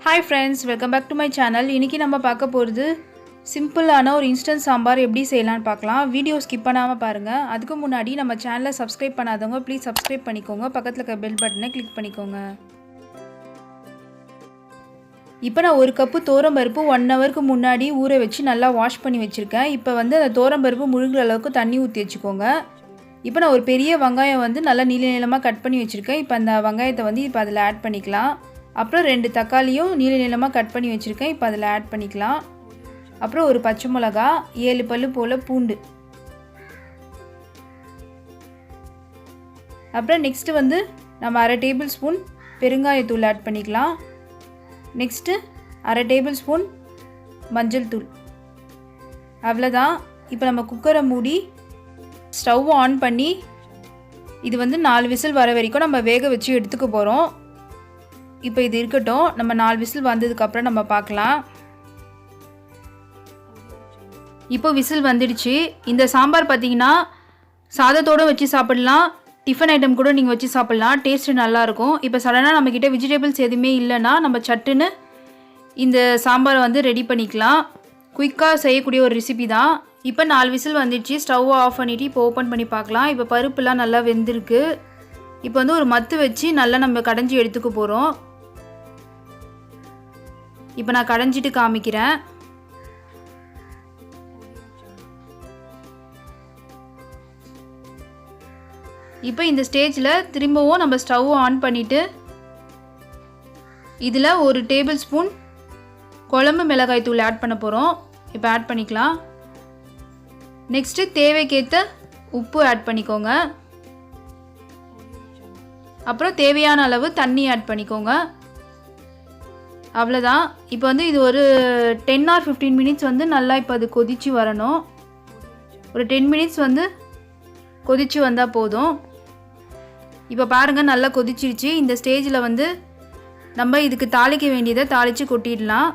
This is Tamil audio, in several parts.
Hi friends, welcome back to my channel. இன்னைக்கு நம்ம பார்க்க போறது சிம்பிளான ஒரு இன்ஸ்டன்ட் சாம்பார் எப்படி செய்யலாம்னு பார்க்கலாம். வீடியோ ஸ்கிப் பண்ணாம பாருங்க. அதுக்கு முன்னாடி நம்ம சேனலை சப்ஸ்கிரைப் பண்ணாதவங்க ப்ளீஸ் சப்ஸ்கிரைப் பண்ணிக்கோங்க. பக்கத்துல இருக்க பெல் பட்டனை கிளிக் பண்ணிக்கோங்க. இப்போ நான் ஒரு கப் தோரம்பருப்பு 1 ஹவருக்கு முன்னாடி ஊற வச்சு நல்லா வாஷ் பண்ணி வச்சிருக்கேன். இப்போ வந்து அந்த தோரம்பருப்பு முழுகுற அளவுக்கு தண்ணி ஊற்றி வச்சுக்கோங்க. இப்போ நான் ஒரு பெரிய வெங்காயம் வந்து நல்லா நீளமா கட் பண்ணி வச்சிருக்கேன். இப்போ அந்த வெங்காயத்தை வந்து இப்போ அதில் ஆட் பண்ணிக்கலாம். அப்புறம் 2 தக்காளியும் நீளமா கட் பண்ணி வச்சிருக்கேன். இப்போ அதில் ஆட் பண்ணிக்கலாம். அப்புறம் ஒரு பச்சை மிளகா, 7 பல்லு போல் பூண்டு. அப்புறம் நெக்ஸ்ட் வந்து நம்ம 1/2 டேபிள் ஸ்பூன் பெருங்காயத்தூள் ஆட் பண்ணிக்கலாம். நெக்ஸ்ட் 1/2 டேபிள் ஸ்பூன் மஞ்சள் தூள். அவ்வளோதான். இப்போ நம்ம குக்கரை மூடி ஸ்டவ் ஆன் பண்ணி இது வந்து 4 விசில் வர வரைக்கும் நம்ம வேக வச்சு எடுத்துக்க போகிறோம். இப்போ இது இருக்கட்டும். நம்ம 4 விசில் வந்ததுக்கப்புறம் நம்ம பார்க்கலாம். இப்போ விசில் வந்துடுச்சு. இந்த சாம்பார் பார்த்தீங்கன்னா சாதத்தோடு வச்சு சாப்பிட்லாம், டிஃபன் ஐட்டம் கூட நீங்கள் வச்சு சாப்பிட்லாம். டேஸ்ட்டு நல்லாயிருக்கும். இப்போ சடனாக நம்மக்கிட்ட வெஜிடபிள்ஸ் எதுவுமே இல்லைன்னா நம்ம சட்டுன்னு இந்த சாம்பாரை வந்து ரெடி பண்ணிக்கலாம். குயிக்காக செய்யக்கூடிய ஒரு ரெசிபி தான். இப்போ 4 விசில் வந்துடுச்சு. ஸ்டவ் ஆஃப் பண்ணிவிட்டு இப்போ ஓப்பன் பண்ணி பார்க்கலாம். இப்போ பருப்புலாம் நல்லா வெந்திருக்கு. இப்போ வந்து ஒரு மத்து வச்சு நல்லா நம்ம கடைஞ்சி எடுத்துக்க போகிறோம். இப்போ நான் கடைஞ்சிட்டு காமிக்கிறேன். இப்போ இந்த ஸ்டேஜில் திரும்பவும் நம்ம ஸ்டவ் ஆன் பண்ணிவிட்டு இதில் 1 டேபிள் ஸ்பூன் குழம்பு மிளகாய் தூள் ஆட் பண்ண போகிறோம். இப்போ ஆட் பண்ணிக்கலாம். நெக்ஸ்ட்டு தேவைக்கேற்ற உப்பு ஆட் பண்ணிக்கோங்க. அப்புறம் தேவையான அளவு தண்ணி ஆட் பண்ணிக்கோங்க. அவ்வளோதான். இப்போ வந்து இது ஒரு 10 or 15 மினிட்ஸ் வந்து நல்லா இப்போ அது கொதித்து வரணும். ஒரு 10 மினிட்ஸ் வந்து கொதித்து வந்தால் போதும். இப்போ பாருங்கள் நல்லா கொதிச்சிருச்சு. இந்த ஸ்டேஜில் வந்து நம்ம இதுக்கு தாளிக்க வேண்டியதை தாளித்து கொட்டிடலாம்.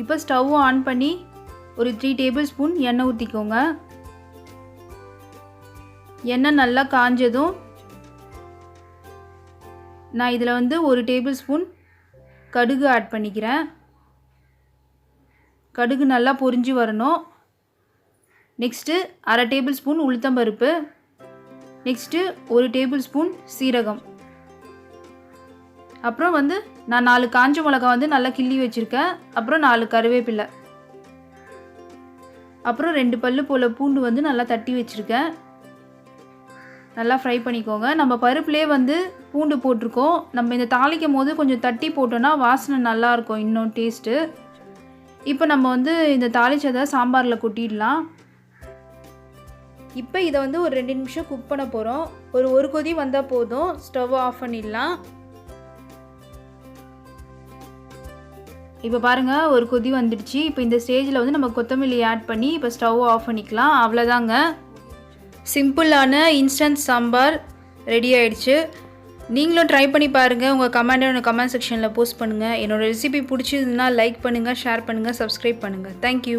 இப்போ ஸ்டவ் ஆன் பண்ணி ஒரு 3 டேபிள் ஸ்பூன் எண்ணெய் ஊற்றிக்கோங்க. எண்ணெய் நல்லா காஞ்சதும் நான் இதில் வந்து 1 டேபிள் ஸ்பூன் கடுகு ஆட் பண்ணிக்கிறேன். கடுகு நல்லா பொரிஞ்சு வரணும். நெக்ஸ்ட்டு 1/2 டேபிள் ஸ்பூன் உளுத்தம்பருப்பு. நெக்ஸ்ட்டு 1 டேபிள் ஸ்பூன் சீரகம். அப்புறம் வந்து நான் 4 காஞ்ச மிளகா வந்து நல்லா கிள்ளி வச்சுருக்கேன். அப்புறம் 4 கருவேப்பிலை. அப்புறம் 2 பல்லு போல் பூண்டு வந்து நல்லா தட்டி வச்சுருக்கேன். நல்லா ஃப்ரை பண்ணிக்கோங்க. நம்ம பருப்புலேயே வந்து பூண்டு போட்டிருக்கோம். நம்ம இந்த தாளிக்கும் போது கொஞ்சம் தட்டி போட்டோன்னா வாசனை நல்லாயிருக்கும், இன்னும் டேஸ்ட்டு. இப்போ நம்ம வந்து இந்த தாளிச்சதை சாம்பாரில் கொட்டிடலாம். இப்போ இதை வந்து ஒரு 2 நிமிஷம் குக் பண்ண போகிறோம். ஒரு கொதி வந்தால் போதும். ஸ்டவ் ஆஃப் பண்ணிடலாம். இப்போ பாருங்கள் ஒரு கொதி வந்துடுச்சு. இப்போ இந்த ஸ்டேஜில் வந்து நம்ம கொத்தமல்லி ஆட் பண்ணி இப்போ ஸ்டவ் ஆஃப் பண்ணிக்கலாம். அவ்வளோதாங்க. சிம்பிளான இன்ஸ்டன்ட் சாம்பார் ரெடி ஆயிடுச்சு. நீங்களும் ட்ரை பண்ணி பாருங்கள். உங்கள் கமெண்ட் செக்ஷனில் போஸ்ட் பண்ணுங்கள். என்னோடய ரெசிபி பிடிச்சதுன்னா லைக் பண்ணுங்கள், ஷேர் பண்ணுங்கள், சப்ஸ்கிரைப் பண்ணுங்கள். தேங்க்யூ.